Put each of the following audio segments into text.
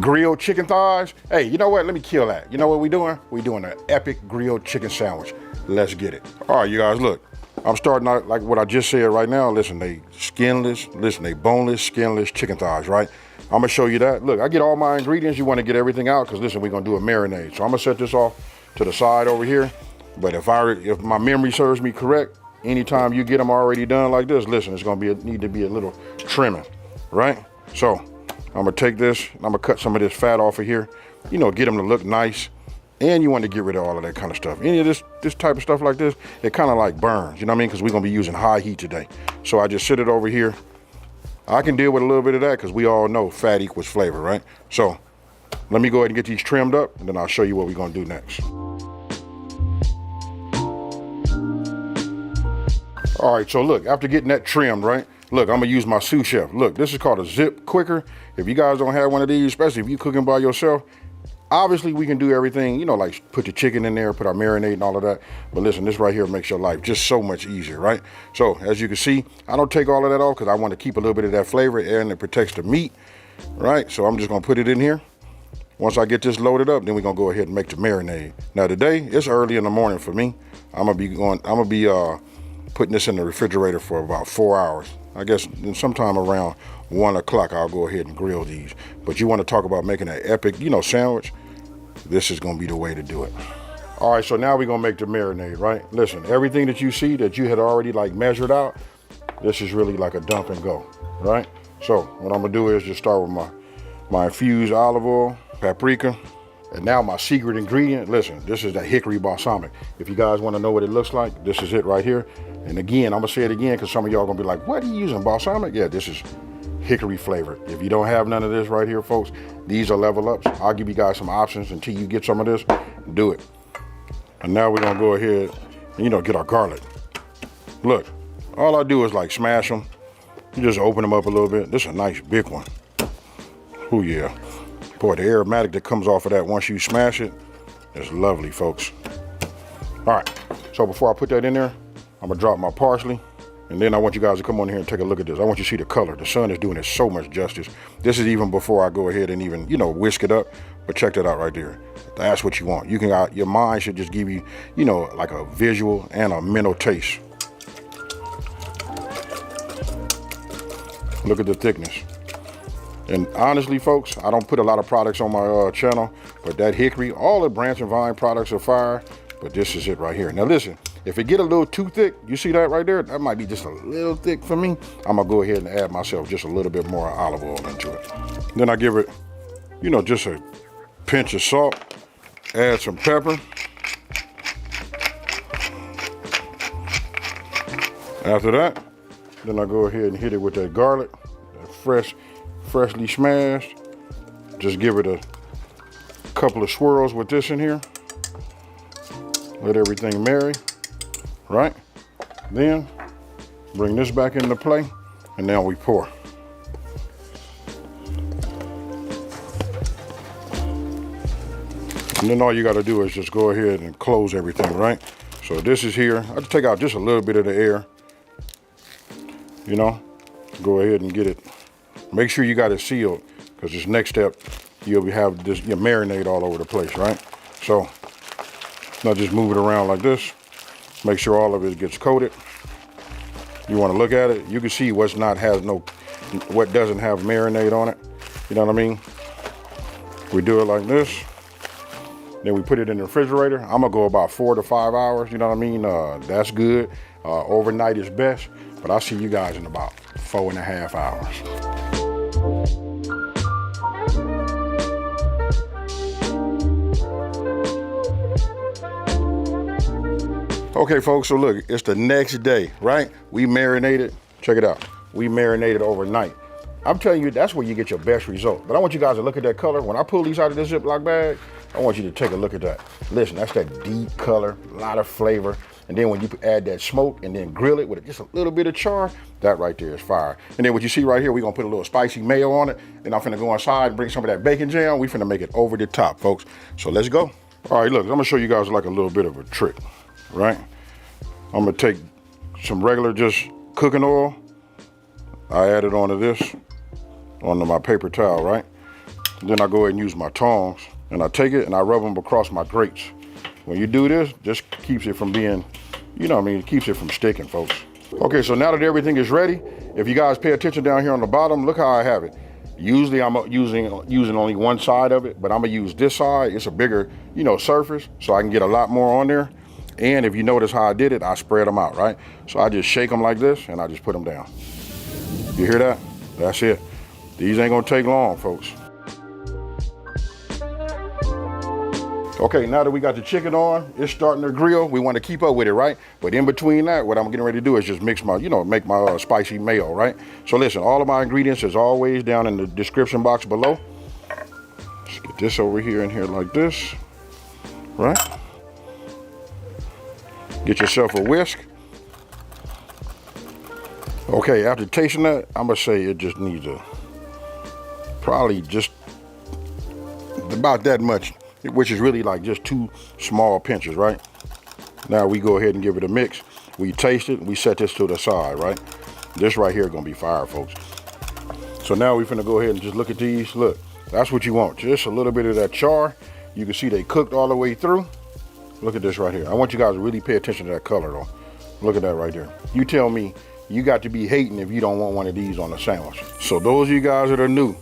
grilled chicken thighs. Hey, you know what? Let me kill that. You know what we doing? We doing an epic grilled chicken sandwich. Let's get it. All right, you guys, look. I'm starting out like what I just said right now. Listen, they skinless, listen, they boneless, skinless chicken thighs, right? I'm gonna show you that. Look, I get all my ingredients. You wanna get everything out, because listen, we're gonna do a marinade. So I'm gonna set this off to the side over here. But if my memory serves me correct, anytime you get them already done like this, listen, it's gonna need to be a little trimming, right? So I'm gonna take this, and I'm gonna cut some of this fat off of here, you know, get them to look nice. And you want to get rid of all of that kind of stuff. Any of this type of stuff like this, it kind of like burns, you know what I mean? Because we're gonna be using high heat today. So I just sit it over here. I can deal with a little bit of that because we all know fat equals flavor, right? So let me go ahead and get these trimmed up, and then I'll show you what we're gonna do next. All right, so look, after getting that trimmed, right? Look, I'm gonna use my sous chef. Look, this is called a zip quicker. If you guys don't have one of these, especially if you're cooking by yourself, obviously we can do everything, you know, like put the chicken in there, put our marinade and all of that. But listen, this right here makes your life just so much easier, right? So as you can see, I don't take all of that off because I want to keep a little bit of that flavor and it protects the meat, right? So I'm just gonna put it in here. Once I get this loaded up, then we're gonna go ahead and make the marinade. Now today, it's early in the morning for me. I'm gonna be putting this in the refrigerator for about 4 hours. I guess sometime around 1 o'clock, I'll go ahead and grill these. But you want to talk about making an epic, you know, sandwich, this is going to be the way to do it. All right, so now we're going to make the marinade, right? Listen, everything that you see that you had already like measured out, this is really like a dump and go, right? So what I'm going to do is just start with my infused olive oil, paprika, and now my secret ingredient. Listen, this is that Hickory Balsamic. If you guys want to know what it looks like, this is it right here. And again, I'm going to say it again because some of y'all going to be like, what are you using, balsamic? Yeah, this is Hickory flavored. If you don't have none of this right here, folks, these are level ups. I'll give you guys some options until you get some of this. Do it. And now we're gonna go ahead and, you know, get our garlic. Look, all I do is like smash them. You just open them up a little bit. This is a nice big one. Oh yeah. Boy, the aromatic that comes off of that once you smash it is lovely, folks. All right, so before I put that in there, I'm gonna drop my parsley. And then I want you guys to come on here and take a look at this. I want you to see the color. The sun is doing it so much justice. This is even before I go ahead and even, you know, whisk it up. But check that out right there. That's what you want. You can, your mind should just give you, you know, like a visual and a mental taste. Look at the thickness. And honestly, folks, I don't put a lot of products on my channel, but that Hickory, all the Branch and Vine products are fire, but this is it right here. Now listen, if it get a little too thick, you see that right there? That might be just a little thick for me. I'm gonna go ahead and add myself just a little bit more olive oil into it. Then I give it, you know, just a pinch of salt, add some pepper. After that, then I go ahead and hit it with that garlic, that freshly smashed. Just give it a couple of swirls with this in here. Let everything marry. Right? Then bring this back into play, and now we pour. And then all you got to do is just go ahead and close everything, right? So this is here. I just take out just a little bit of the air. You know, go ahead and get it. Make sure you got it sealed, because this next step, you'll have this your marinade all over the place, right? So now just move it around like this. Make sure all of it gets coated. You want to look at it. You can see what doesn't have marinade on it. You know what I mean? We do it like this. Then we put it in the refrigerator. I'm gonna go about 4 to 5 hours. You know what I mean? That's good. Overnight is best. But I'll see you guys in about 4.5 hours. Okay, folks, so look, it's the next day, right? We marinated, check it out. We marinated overnight. I'm telling you, that's where you get your best result. But I want you guys to look at that color. When I pull these out of this Ziploc bag, I want you to take a look at that. Listen, that's that deep color, a lot of flavor. And then when you add that smoke and then grill it with just a little bit of char, that right there is fire. And then what you see right here, we're gonna put a little spicy mayo on it. Then I'm finna go inside and bring some of that bacon jam. We finna make it over the top, folks. So let's go. All right, look, I'm gonna show you guys like a little bit of a trick. Right? I'm gonna take some regular just cooking oil. I add it onto this, onto my paper towel, right? Then I go ahead and use my tongs and I take it and I rub them across my grates. When you do this, just keeps it from being, you know what I mean, it keeps it from sticking, folks. Okay, so now that everything is ready, if you guys pay attention down here on the bottom, look how I have it. Usually I'm using only one side of it, but I'm gonna use this side. It's a bigger, you know, surface, so I can get a lot more on there. And if you notice how I did it, I spread them out, right? So I just shake them like this and I just put them down. You hear that? That's it. These ain't gonna take long, folks. Okay, now that we got the chicken on, it's starting to grill. We want to keep up with it, right? But in between that, what I'm getting ready to do is just mix my, you know, make my spicy mayo, right? So listen, all of my ingredients is always down in the description box below. Let's get this over here in here like this, right? Get yourself a whisk. Okay, after tasting that, I'm gonna say it just needs probably just about that much, which is really like just 2 small pinches, right? Now we go ahead and give it a mix. We taste it, we set this to the side, right? This right here is gonna be fire, folks. So now we're finna go ahead and just look at these. Look, that's what you want, just a little bit of that char. You can see they cooked all the way through. Look at this right here. I want you guys to really pay attention to that color though. Look at that right there. You tell me you got to be hating if you don't want one of these on a sandwich. So those of you guys that are new,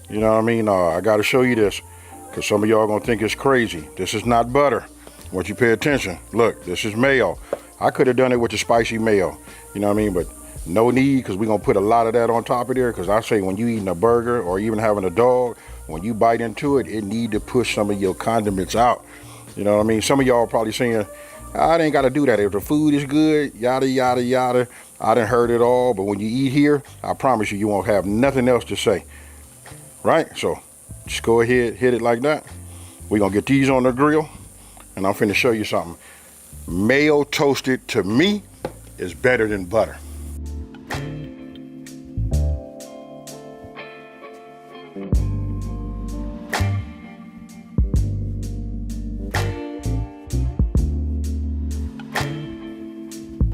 you know what I mean? I gotta show you this, because some of y'all gonna think it's crazy. This is not butter. I want you to pay attention. Look, this is mayo. I could have done it with the spicy mayo, you know what I mean? But no need, because we're gonna put a lot of that on top of there, because I say when you eating a burger or even having a dog, when you bite into it, it need to push some of your condiments out. You know what I mean? Some of y'all probably saying, I ain't gotta do that. If the food is good, yada, yada, yada. I done heard it all, but when you eat here, I promise you, you won't have nothing else to say, right? So just go ahead, hit it like that. We're gonna get these on the grill, and I'm finna show you something. Mayo toasted, to me, is better than butter.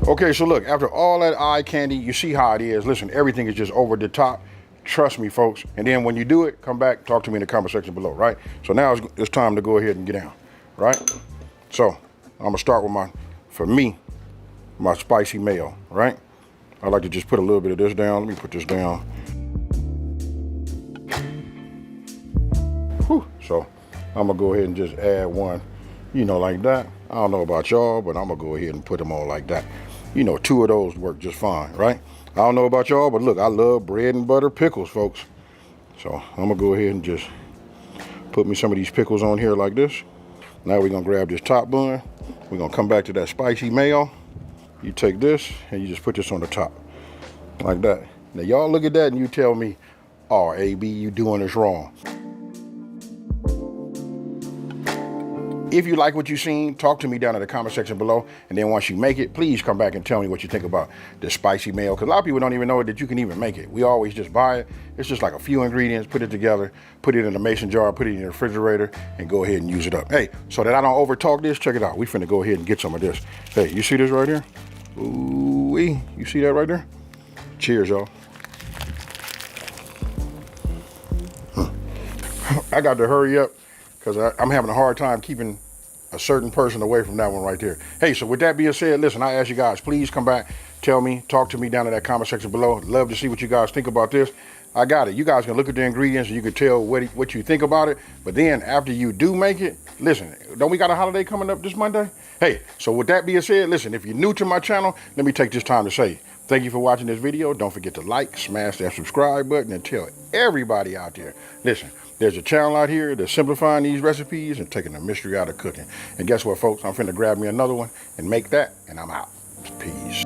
Okay, so look, after all that eye candy, you see how it is. Listen, everything is just over the top. Trust me, folks. And then when you do it, come back, talk to me in the comment section below, right? So now it's time to go ahead and get down, right? So I'm gonna start with my spicy mayo, right? I like to just put a little bit of this down. Let me put this down. Whew. So I'm gonna go ahead and just add one, you know, like that. I don't know about y'all, but I'm gonna go ahead and put them all like that. You know, 2 of those work just fine, right? I don't know about y'all, but look, I love bread and butter pickles, folks. So I'm gonna go ahead and just put me some of these pickles on here like this. Now we're gonna grab this top bun. We're gonna come back to that spicy mayo. You take this and you just put this on the top, like that. Now y'all look at that and you tell me, oh, AB, you doing this wrong. If you like what you've seen, talk to me down in the comment section below. And then once you make it, please come back and tell me what you think about the spicy mayo. Because a lot of people don't even know that you can even make it. We always just buy it. It's just like a few ingredients, put it together, put it in a mason jar, put it in the refrigerator, and go ahead and use it up. Hey, so that I don't over talk this, check it out. We finna go ahead and get some of this. Hey, you see this right here? Ooh-wee. You see that right there? Cheers, y'all. I got to hurry up because I'm having a hard time keeping a certain person away from that one right there. Hey, so with that being said, listen, I ask you guys, please come back, tell me, talk to me down in that comment section below. Love to see what you guys think about this. I got it. You guys can look at the ingredients and you can tell what you think about it. But then after you do make it, listen, don't we got a holiday coming up this Monday? Hey, so with that being said, listen, if you're new to my channel, let me take this time to say thank you for watching this video. Don't forget to like, smash that subscribe button, and tell everybody out there, listen, there's a channel out here that's simplifying these recipes and taking the mystery out of cooking. And guess what, folks? I'm finna grab me another one and make that, and I'm out. Peace.